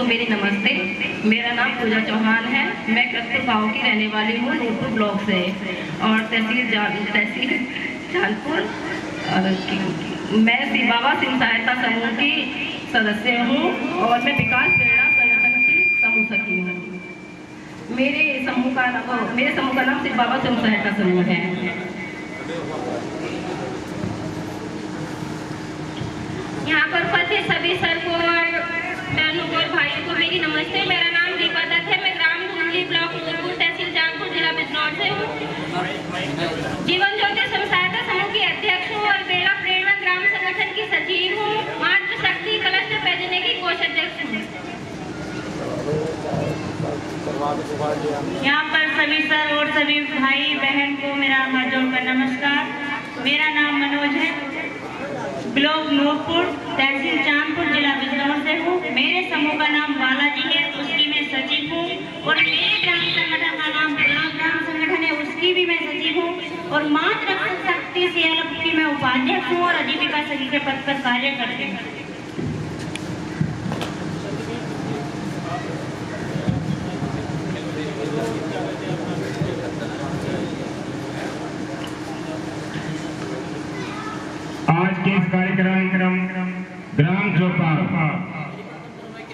को मेरी नमस्ते। मेरा नाम पूजा चौहान है। मैं कस्तूर गाँव की रहने वाली हूँ, नूरपुर ब्लॉक से, और तहसील जालपुर। मैं शिव बाबा सिंह सहायता समूह की सदस्य हूँ और मैं विकास प्रेरणा संगठन की समूह सखी हूँ। मेरे समूह का नाम शिव बाबा सिंह सहायता समूह है। यहाँ पर उपस्थित सभी सर को और बहनों को और भाइयों को मेरी नमस्ते। मेरा नाम दीपा दत्त है। मैं ग्राम धुंधली ब्लॉक नूरपुर तहसील जालपुर जिला बिजनौर से हूँ। जीवन ज्योति स्वयं सहायता समूह की अध्यक्ष हूँ और बेड़ा प्रेरणा ग्राम संगठन की सचिव हूँ। मातृशक्ति क्लस्टर भेजने की कोषाध्यक्ष हूँ। यहाँ पर सभी सर और सभी भाई बहन को मेरा हाथ जोड़कर नमस्कार। मेरा नाम मनोज है, ब्लॉक नूरपुर तहसील चांदपुर जिला बिजनौर से हूँ। मेरे समूह का नाम बालाजी है, उसकी मैं सचिव हूँ। और मेरे ग्राम संगठन का नाम ग्राम संगठन है, उसकी भी मैं सचिव हूँ। और मातृशक्ति CLF की मैं उपाध्यक्ष हूँ और आजीविका सखी के पद पर कार्य करती हूँ। आज के इस कार्यक्रम ग्राम चौपाल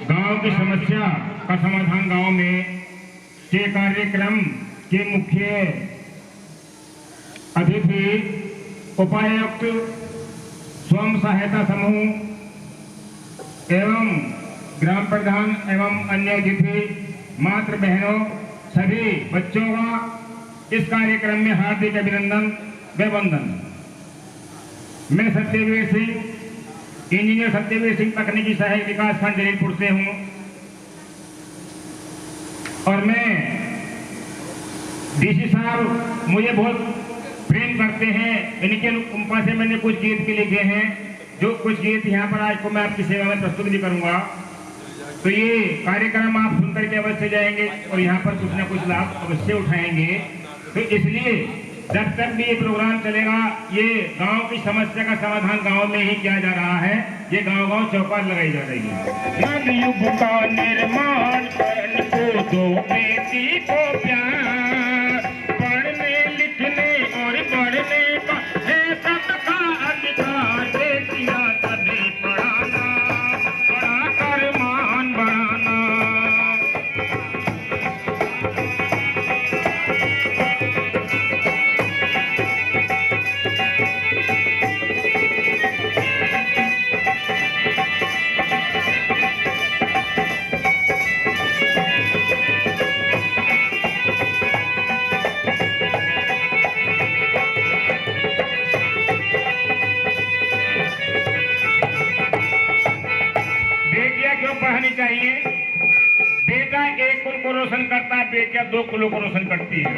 गांव की समस्या का समाधान गांव में के कार्यक्रम के मुख्य अतिथि उपायुक्त स्वयं सहायता समूह एवं ग्राम प्रधान एवं अन्य अतिथि मातृ बहनों सभी बच्चों का इस कार्यक्रम में हार्दिक अभिनंदन व वंदन। मैं सत्यवीर सिंह, इंजीनियर सत्यवीर सिंह, तकनीकी सहायक विकास खंड जलीलपुर से हूं और मैं डीसी साहब मुझे बहुत प्रेम करते हैं। इनके अनुकंपा से मैंने कुछ गीत भी लिखे हैं, जो कुछ गीत यहाँ पर आज को मैं आपकी सेवा में प्रस्तुत भी करूंगा। तो ये कार्यक्रम आप सुनकर के अवश्य जाएंगे और यहाँ पर कुछ न कुछ लाभ अवश्य उठाएंगे। तो इसलिए जब तक भी ये प्रोग्राम चलेगा, ये गांव की समस्या का समाधान गांव में ही किया जा रहा है। ये गांव-गांव चौपाल लगाई जा रही है। युग का निर्माण करने को दो बेटी को प्यार, पढ़ने लिखने और पढ़ने का है सबका अधिकार। बेटियां सभी पढ़ाना, पढ़ाकर मान बढ़ाना। चाहिए। बेटा एक कुल को रोशन करता है, बेटियां 2 कुलों को रोशन करती है।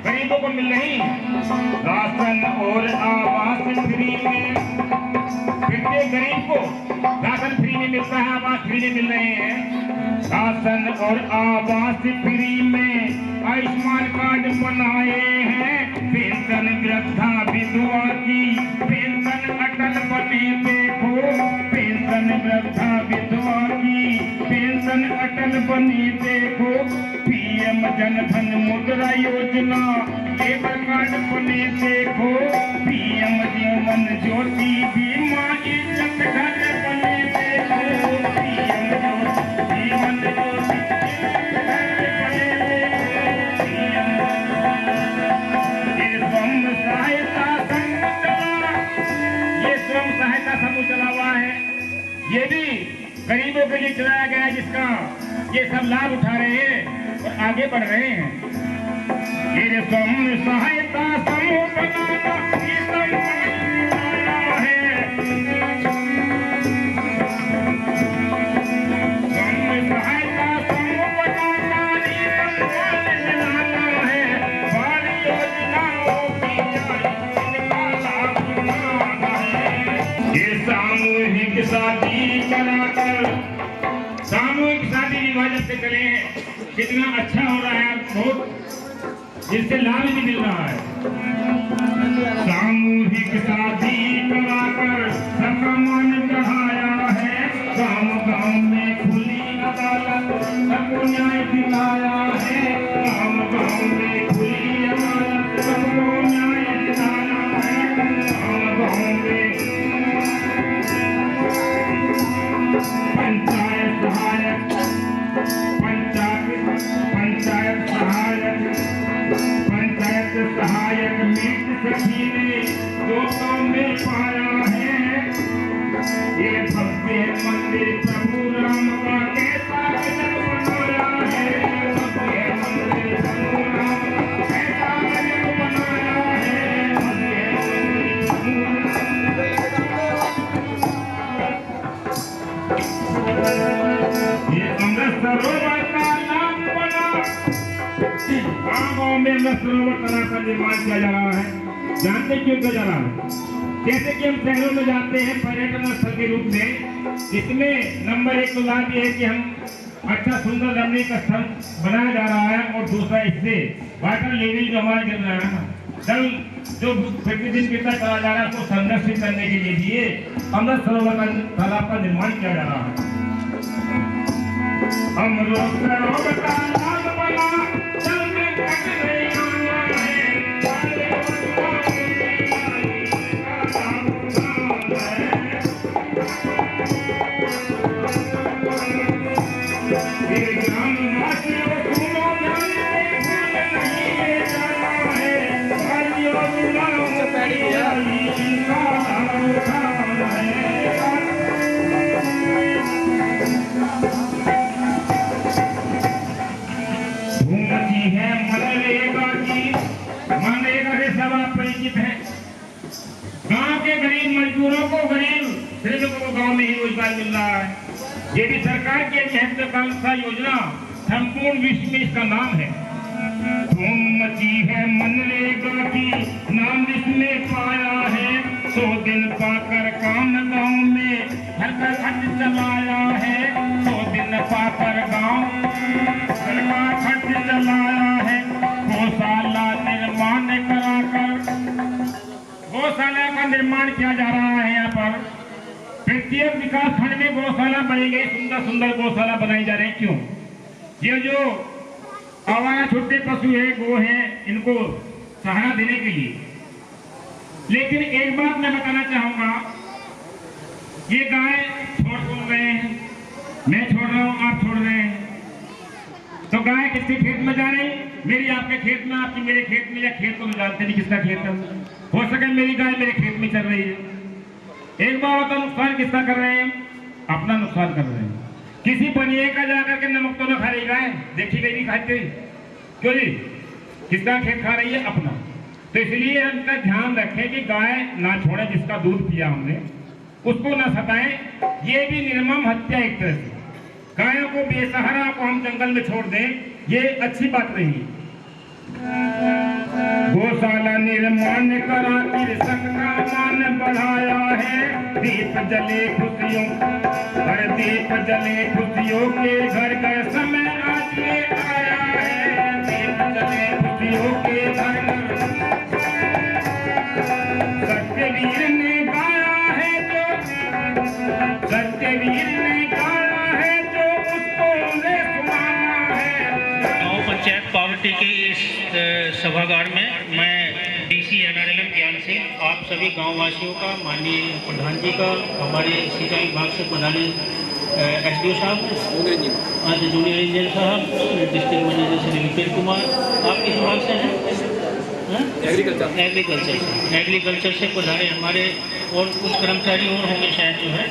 गरीबों को मिल रही राशन और आवास फ्री में। प्रत्येक गरीब को राशन फ्री में मिलता है, आवास फ्री में मिल रहे हैं। राशन और आवास फ्री में आयुष्मान कार्ड बनाए हैं। पेंशन वृद्धा विधवा की पेंशन अटल बने देखो। पेंशन वृद्धा विधवा की पेंशन अटल बने देखो। PM जन धन मुद्रा योजना लेबर कार्ड बने देखो। PM जीवन ज्योति बीमा इज्जत घर बने देखो। PM जीवन ज्योति इज्जत घर बने देखो। ये स्वयं सहायता समूह चला, ये स्वयं सहायता समूह चला हुआ है। ये भी गरीबों के लिए चलाया गया, जिसका ये सब लाभ उठा रहे हैं और आगे बढ़ रहे हैं। मेरे समूह सहायता समूह बनाना ये संभालना है। समूह सहायता समूह बनाना ये संभालना है। बाल योजनाओं की इनका लाभ उठाना है। ये सामूहिक शादी कराकर सामूहिक शादी विवाह जब से चले हैं कितना अच्छा हो रहा है, बहुत इससे लाभ भी मिल रहा है। सामूहिक शादी कराकर सबका मन बढ़ाया है। गाँव गाँव में खुली अदालत सबको न्याय दिलाया है। गाँव गाँव में खुली अदालत सबको न्याय दिलाया है। गाँव गाँव में पंचायत सहायक मित्र सखी ने दोस्तों में पाया है। ये भव्य मंदिर प्रभु राम का कैसा गजब बनाया है। भव्य मंदिर प्रभु राम का कैसा गजब बनाया है। भव्य ये अमृत सरोवर का नाम बना। गाँव में अमृत सरोवर तालाब का निर्माण किया जा रहा है। जानते क्यों किया जा रहा है? जैसे कि हम शहरों में जाते हैं पर्यटन स्थल के रूप में, इसमें नंबर 1 तो लाभ ये है कि हम अच्छा सुंदर रमणीक स्थल बनाया जा रहा है, और दूसरा इससे वाटर लेवल जो हमारा गिर रहा है ना, जल जो प्रतिदिन गिरता चला जा रहा है उसको संरक्षित करने के लिए भी अमृत सरोवर का तालाब का निर्माण किया जा रहा है। अमृत सरोवर तालाब बना जल में घट नहीं आना है। गांव के गरीब मजदूरों को, गरीब श्रमिकों को गांव में ही रोजगार मिल रहा है। ये भी सरकार की एक महत्वाकांक्षा योजना, संपूर्ण विश्व में इसका नाम है। धूम मची है मनरेगा की, नाम इसमें पाया है। 100 दिन पाकर काम गांव में घर का खर्च चलाया है। 100 दिन पाकर गांव घर का खर्च चलाया है। गौशाला निर्माण कराकर गौशाला का निर्माण किया जा रहा है। यहाँ पर प्रत्येक विकास खंड में गौशाला बनी गई, सुंदर सुंदर गौशाला बनाई जा रही। क्यों? ये जो आवारा छोटे पशु है, गो है, इनको सहारा देने के लिए। लेकिन एक बात मैं बताना चाहूंगा, ये गाय छोड़ रहे हैं, मैं छोड़ रहा हूँ, आप छोड़ रहे हैं, तो गाय किसके खेत में जा रही? मेरी आपके खेत में, आपकी मेरे खेत में, या खेत को जानते नहीं किसका खेत है। हो सके मेरी गाय मेरे खेत में चल रही है। एक बार होता नुकसान किसका कर रहे हैं? अपना नुकसान कर रहे हैं। किसी बनिए का जाकर के नमक तो न खा रही गाय, देखी गई नहीं खाती क्यों जी? किसका खेत खा रही है? अपना। तो इसलिए हम इसका ध्यान रखें कि गाय ना छोड़े, जिसका दूध पिया हमने उसको ना सताएं। ये भी निर्मम हत्या एक तरह से। गायों को बेसहारा को हम जंगल में छोड़ दें, ये अच्छी बात नहीं है। गौशाला निर्माण करा कृषक का मान बढ़ाया है। दीप जले खुशियों, हर दीप जले खुशियों के घर घर समय आज ये आया है। दीप जले खुशियों के घर घर सत्यवीर ने गाया है जो, सत्यवीर ने गाया है जो उसको उन्हें सुनाना है। गाँव पंचायत पावर्टी के इस सभागार में मैं डीसी NRLM ज्ञान सिंह आप सभी गाँव वासियों का, माननीय प्रधान जी का, हमारे सिंचाई विभाग से प्रधानी SDO साहब, आज जूनियर इंजीनियर साहब, डिस्ट्रिक्ट मैनेजर श्री विपिन कुमार, आप किस विभाग से हैं? एग्रीकल्चर से प्रधानी हमारे, और कुछ कर्मचारी और होंगे शायद जो है,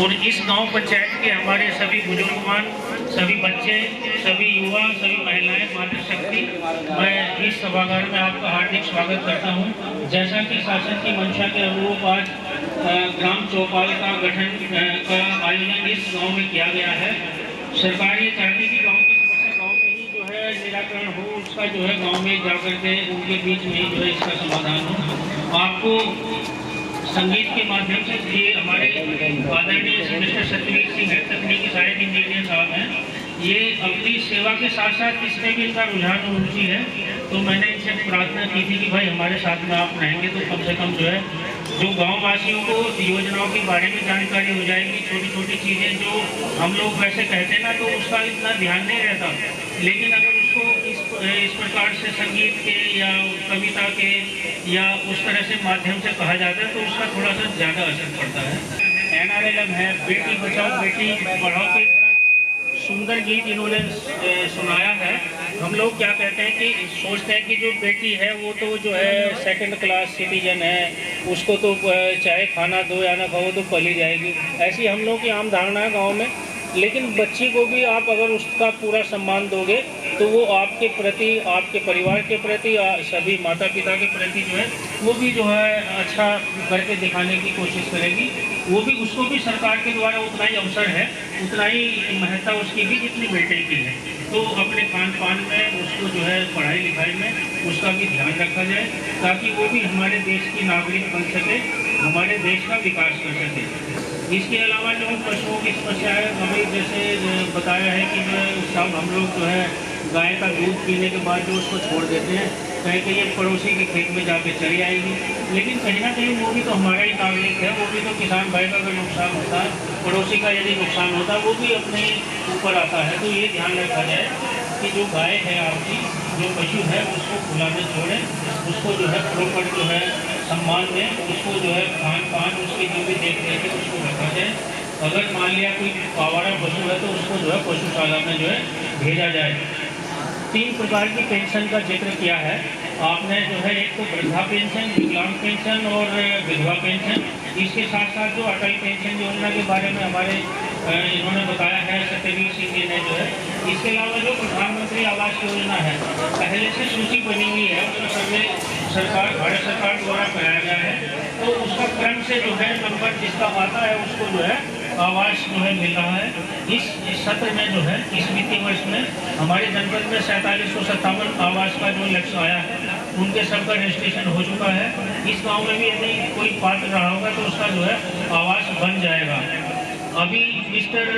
और इस गांव पंचायत के हमारे सभी बुजुर्गमान सभी बच्चे, सभी युवा, सभी महिलाएं, मातृशक्ति, मैं इस सभागार में आपका हार्दिक स्वागत करता हूं। जैसा कि शासन की मंशा के अनुरूप आज ग्राम चौपाल का गठन का आयोजन इस गांव में किया गया है। सरकार ये चाहती कि गांव की समस्या गांव में ही जो है निराकरण हो, उसका जो है गांव में जाकर के उनके बीच में ही जो है इसका समाधान हो। आपको संगीत के माध्यम से ये हमारे आदरणीय मिस्टर सत्यवीर सिंह है, तकनीकी सहायक इंजीनियर साहब हैं। ये अपनी सेवा के साथ साथ इसमें भी इनका रुझान और रुचि है, तो मैंने इनसे प्रार्थना की थी कि भाई हमारे साथ में आप रहेंगे तो कम से कम जो है जो गांव वासियों को योजनाओं के बारे में जानकारी हो जाएगी। छोटी छोटी चीज़ें जो हम लोग वैसे कहते हैं ना तो उसका इतना ध्यान नहीं रहता, लेकिन अगर उसको इस प्रकार से संगीत के या कविता के या उस तरह से माध्यम से कहा जाता है तो उसका थोड़ा सा ज़्यादा असर पड़ता है। NRLM है, बेटी बचाओ बेटी पढ़ाओ के सुंदर गीत इन्होंने सुनाया है। हम लोग क्या कहते हैं कि सोचते हैं कि जो बेटी है वो तो जो है सेकंड क्लास सिटीजन है, उसको तो चाहे खाना दो या ना खाओ तो पली जाएगी, ऐसी हम लोग की आम धारणा है गाँव में। लेकिन बच्ची को भी आप अगर उसका पूरा सम्मान दोगे तो वो आपके प्रति, आपके परिवार के प्रति, सभी माता पिता के प्रति जो है वो भी जो है अच्छा करके दिखाने की कोशिश करेगी। वो भी, उसको भी सरकार के द्वारा उतना ही अवसर है, उतना ही महत्ता उसकी भी जितनी बेटे की है। तो अपने खान पान में उसको जो है पढ़ाई लिखाई में उसका भी ध्यान रखा जाए ताकि वो भी हमारे देश की नागरिक बन सके, हमारे देश का विकास कर सके। इसके अलावा जो पशुओं की समस्या है, अभी जैसे बताया है कि सब हम लोग जो है गाय का दूध पीने के बाद जो उसको छोड़ देते हैं, कहीं कि ये पड़ोसी के खेत में जाके चली आएगी, लेकिन कहीं ना कहीं वो भी तो हमारा ही नागरिक है, वो भी तो किसान भाई का अगर नुकसान होता है, पड़ोसी का यदि नुकसान होता है वो भी अपने ऊपर आता है। तो ये ध्यान रखा जाए कि जो गाय है आपकी, जो पशु है उसको खुला में छोड़ें, उसको जो है प्रॉपर जो है सम्मान दें, उसको जो है खान पान उसकी जो भी देख रेख है उसको रखा जाए। अगर मान लिया कोई आवारा पशु है तो उसको जो है पशुशाला में जो है भेजा जाए। 3 प्रकार की पेंशन का जिक्र किया है आपने, जो है एक तो वृद्धा पेंशन, विकलांग पेंशन और विधवा पेंशन। इसके साथ साथ जो अटल पेंशन योजना के बारे में हमारे इन्होंने बताया है सत्यवीर सिंह जी ने जो है। इसके अलावा जो प्रधानमंत्री आवास योजना है, पहले से सूची बनी हुई है, उसका सर्वे सरकार, भारत सरकार द्वारा कराया गया है, तो उसका क्रम से जो है नंबर जिसका आता है उसको जो है आवास जो है मिल रहा है। इस सत्र में जो है इस वित्तीय वर्ष में हमारे जनपद में 4757 आवास का जो लक्ष्य आया है, उनके सबका रजिस्ट्रेशन हो चुका है। इस गांव में भी यदि कोई पात्र रहा होगा तो उसका जो है आवास बन जाएगा। अभी मिस्टर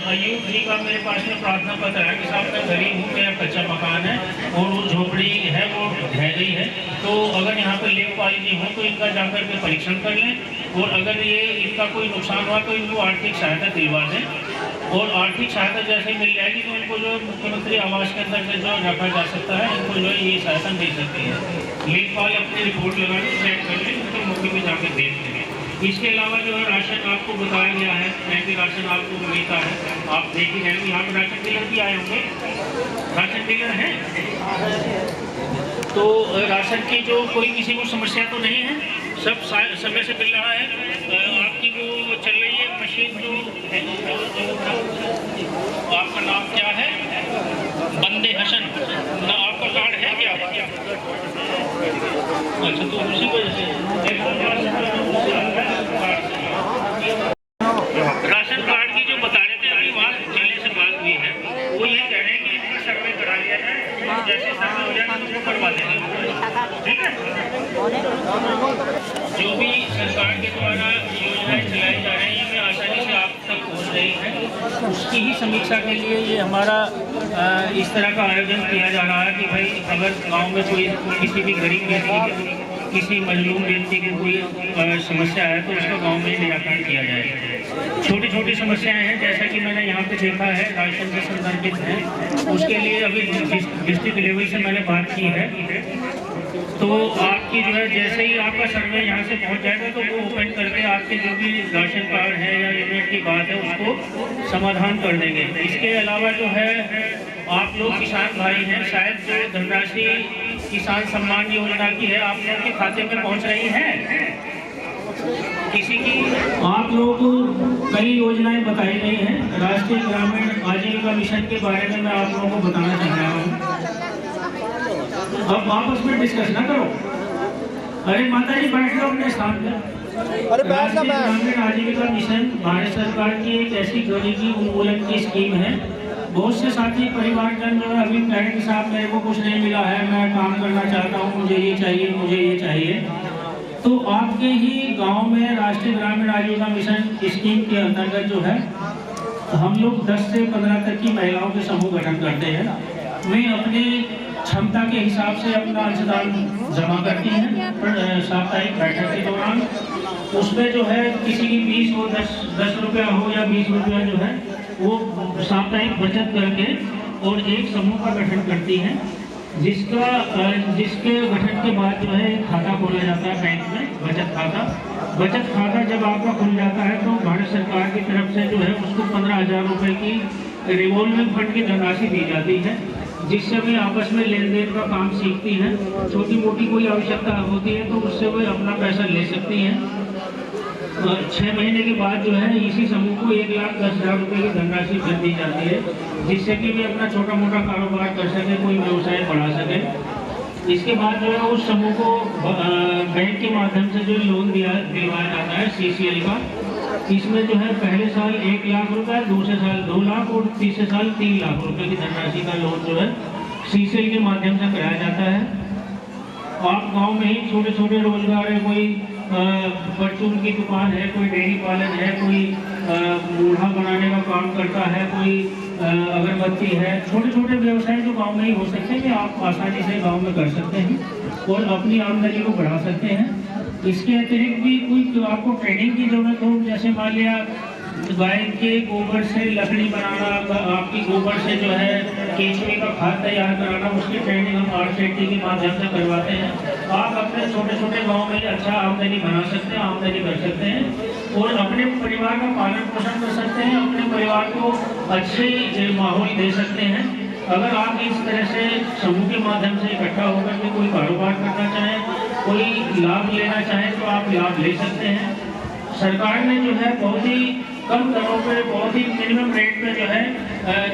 अयूब जी का मेरे पास में प्रार्थना पत्र है कि साहब मैं गरीब हूँ, मेरा कच्चा मकान है और वो झोपड़ी है वो ढह गई है, तो अगर यहाँ पर लेखपाल जी हो तो इनका जाकर के परीक्षण कर लें, और अगर ये इनका कोई नुकसान हुआ तो इनको आर्थिक सहायता दिलवा दें। और आर्थिक सहायता जैसे मिल जाएगी तो इनको जो मुख्यमंत्री आवास के अंदर से जो रखा जा सकता है, इनको जो है ये सहायता मिल सकती है। लेखपाल अपनी रिपोर्ट लगा के चेक कर लें, उनके मौके पर जाकर देख लें। इसके अलावा जो है राशन आपको बताया गया है, कि राशन आपको मिलता है, आप देख ही जाएंगे। यहाँ पर राशन डीलर भी आए होंगे, राशन डीलर हैं, तो राशन की जो कोई किसी को समस्या तो नहीं है, सब समय से मिल रहा है। आपकी वो चल रही है मशीन जो आपका नाम क्या है, बंदे हसन ना, आपका कार्ड है क्या? अच्छा, तो उसी वजह से राशन कार्ड की जो बता रहे थे अभी वहाँ जिले से बात हुई है, वो ये कह रहे हैं कि इनका सर्वे करा लिया जाए, जैसे सर्वे हो जाए तो करवा देंगे, ठीक है। जो भी सरकार के द्वारा योजनाएं चलाई जा रही हैं, ये आसानी से आप तक पहुँच रही है, उसकी ही समीक्षा के लिए ये हमारा इस तरह का आयोजन किया जा रहा है कि भाई अगर गाँव में कोई किसी भी गरीब व्यक्ति की, किसी मजलूम व्यक्ति की कोई समस्या है तो उसका गांव में निराकरण किया जाए। छोटी छोटी समस्याएं हैं, जैसा कि मैंने यहाँ पे देखा है राशन से संदर्भित है, उसके लिए अभी डिस्ट्रिक्ट लेवल से मैंने बात की है, तो आपकी जो है जैसे ही आपका सर्वे यहाँ से पहुँच जाएगा तो वो ओपन करके आपके जो भी राशन कार्ड है या यूनिट की बात है उसको समाधान कर देंगे। इसके अलावा जो है आप लोग किसान भाई हैं, शायद जो धनराशि किसान सम्मान योजना की है आप लोगों के खाते में पहुँच रही है। डीसी की आप लोगों को कई योजनाएं बताई गई हैं। राष्ट्रीय ग्रामीण आजीविका मिशन के बारे में मैं आप लोगों को बताना चाह रहा हूँ। अब आपस में डिस्कस ना करो। अरे माता जी बैठ लो अपने स्थान पर। राष्ट्रीय ग्रामीण आजीविका मिशन भारत सरकार की एक ऐसी गरीबी उन्मूलन की स्कीम है। बहुत से साथी परिवारजन जो है अभी कहें कि साहब मेरे को कुछ नहीं मिला है, मैं काम करना चाहता हूँ, मुझे ये चाहिए, मुझे ये चाहिए। तो आपके ही गांव में राष्ट्रीय ग्रामीण आजीविका मिशन स्कीम के अंतर्गत जो है हम लोग 10 से 15 तक की महिलाओं के समूह गठन करते हैं। वे अपनी क्षमता के हिसाब से अपना अंशदान जमा करती हैं साप्ताहिक बैठक के दौरान। उसमें जो है किसी की 20 हो, 10 रुपया हो या 20 रुपया जो है वो साप्ताहिक बचत करके और एक समूह का गठन करती हैं, जिसके गठन के बाद जो है खाता खोला जाता है बैंक में, बचत खाता। बचत खाता जब आपका खुल जाता है तो भारत सरकार की तरफ से जो है उसको 15,000 रुपये की रिवॉल्विंग फंड की धनराशि दी जाती है, जिससे वे आपस में लेन देन का काम सीखती हैं। छोटी मोटी कोई आवश्यकता होती है तो उससे वे अपना पैसा ले सकती हैं। 6 महीने के बाद जो है इसी समूह को 1,10,000 रुपये की धनराशि फिर दी जाती है, जिससे कि वे अपना छोटा मोटा कारोबार कर सके, कोई व्यवसाय बढ़ा सके। इसके बाद जो है उस समूह को बैंक के माध्यम से जो लोन दिलवाया जाता है CCL का। इसमें जो है पहले साल 1 लाख रुपये, दूसरे साल 2 लाख और तीसरे साल 3 लाख रुपये की धनराशि का लोन जो है CCL के माध्यम से कराया जाता है। आप गांव में ही छोटे छोटे रोजगार है, कोई परचून की दुकान है, कोई डेयरी पालन है, कोई मूढ़ा बनाने का काम करता है, कोई अगरबत्ती है, छोटे छोटे व्यवसाय जो गांव में ही हो सकते हैं, आप आसानी से गांव में कर सकते हैं और अपनी आमदनी को बढ़ा सकते हैं। इसके अतिरिक्त भी कोई आपको ट्रेनिंग की जरूरत हो, जैसे मान लिया गाय के गोबर से लकड़ी बनाना, आपकी गोबर से जो है केचुए का खाद तैयार कराना, उसकी ट्रेनिंग हम RCT के माध्यम से करवाते हैं। आप अपने छोटे छोटे गांव में अच्छा आमदनी बना सकते हैं, आमदनी कर सकते हैं और अपने परिवार का पालन पोषण कर सकते हैं, अपने परिवार को अच्छे माहौल दे सकते हैं। अगर आप इस तरह से समूह के माध्यम से इकट्ठा होकर के कोई कारोबार करना चाहें, कोई लाभ लेना चाहें तो आप लाभ ले सकते हैं। सरकार ने जो है बहुत ही कम दरों पर, बहुत ही मिनिमम रेट पे जो है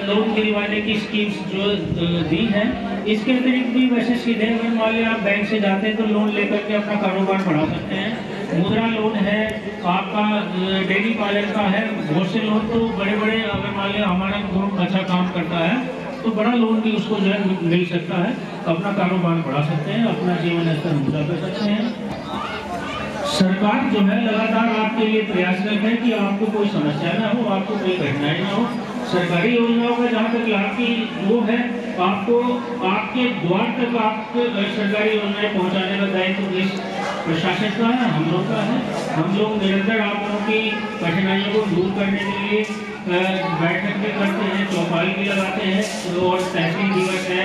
लोन दिलवाने की स्कीम्स जो दी है। इसके अतिरिक्त भी वैसे सीधे अगर मान लिया आप बैंक से जाते हैं तो लोन लेकर के अपना कारोबार बढ़ा सकते हैं। मुद्रा लोन है, आपका डेयरी पालन का है, बहुत से लोन तो बड़े बड़े, अगर मान लिया हमारा ग्रुप अच्छा काम करता है तो बड़ा लोन भी उसको जो है मिल सकता है, अपना कारोबार बढ़ा सकते हैं, अपना जीवन स्तर ऊंचा कर सकते हैं। सरकार जो है लगातार आपके लिए प्रयासरत है कि आपको कोई समस्या ना हो, आपको कोई कठिनाई ना हो। सरकारी योजनाओं का जहाँ तक लाभ की वो है, आपको आपके द्वार तक आपको सरकारी योजनाएं पहुँचाने का दायित्व इस प्रशासन का है, हम लोग का है। हम लोग निरंतर आप लोगों की कठिनाइयों को दूर करने के लिए बैठक भी करते हैं, चौपाल भी लगाते हैं और तहसील दिवस है,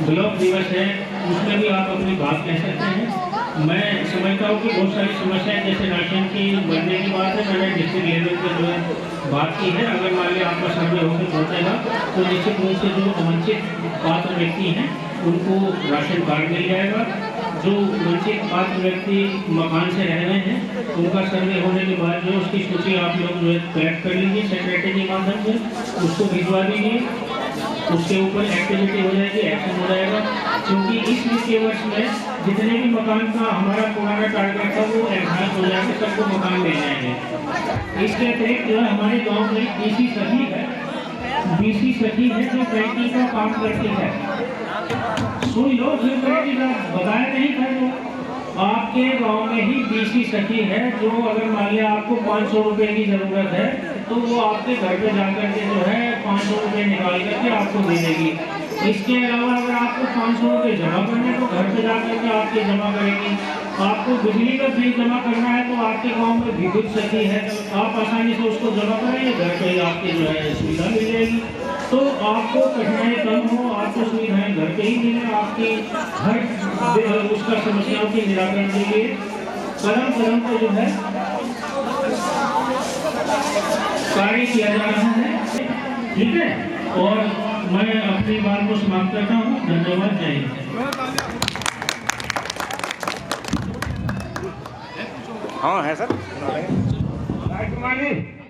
ब्लॉक दिवस है, उसमें भी आप अपनी बात कह सकते हैं। मैं समझता हूँ कि बहुत सारी समस्याएं जैसे राशन की बढ़ने की बात है, मैंने डिस्ट्रिक्ट लेवल पर जो है बात की है। अगर मान लिया आपका सर्वे होकर पहुँचेगा तो निश्चित रूप से जो वंचित पात्र व्यक्ति हैं उनको राशन कार्ड मिल जाएगा। जो वंचित पात्र व्यक्ति मकान से रह रहे हैं उनका सर्वे होने के बाद जो उसकी सूची आप लोग जो है कलेक्ट कर लीजिए सेक्रेटरी के माध्यम से, उसको भिजवा दीजिए, उसके ऊपर एक्टिविटी हो जाएगी, एक्शन हो जाएगा। क्योंकि इस वित्तीय वर्ष में जितने भी मकान का हमारा पुराना टारगेट था वो एग्जाम हो जाएंगे, सबको मकान मिल जाएंगे। इसके अतिरिक्त जो है हमारे गाँव में BC सखी है, BC सखी है जो बेटी का काम करती है। सुन लो, फिर बताया नहीं था तो आपके गांव में ही BC सखी है जो अगर मान लिया आपको 500 रुपये की ज़रूरत है तो वो आपके घर पे जाकर के जो है 500 रुपये निकाल करके आपको दे देगी। इसके अलावा अगर आपको 500 रुपये जमा करने तो घर पे जाकर के आपके जमा करेगी। आपको बिजली का बिल जमा करना है तो आपके गांव में विद्युत सखी है, आप आसानी से उसको जमा करेंगे, घर पे आपकी जो है सुविधा मिल जाएगी। तो आपको कठिनाई कम हो, आपको सुविधाएं घर पे ही मिले, आपकी हर उसका समस्याओं के निराकरण के लिए कदम कदम पर जो है कार्य किया जा रहा है। ठीक है, और मैं अपनी बात को समाप्त करता हूँ। धन्यवाद, जय हिंद। हाँ है सर। तुम्हारी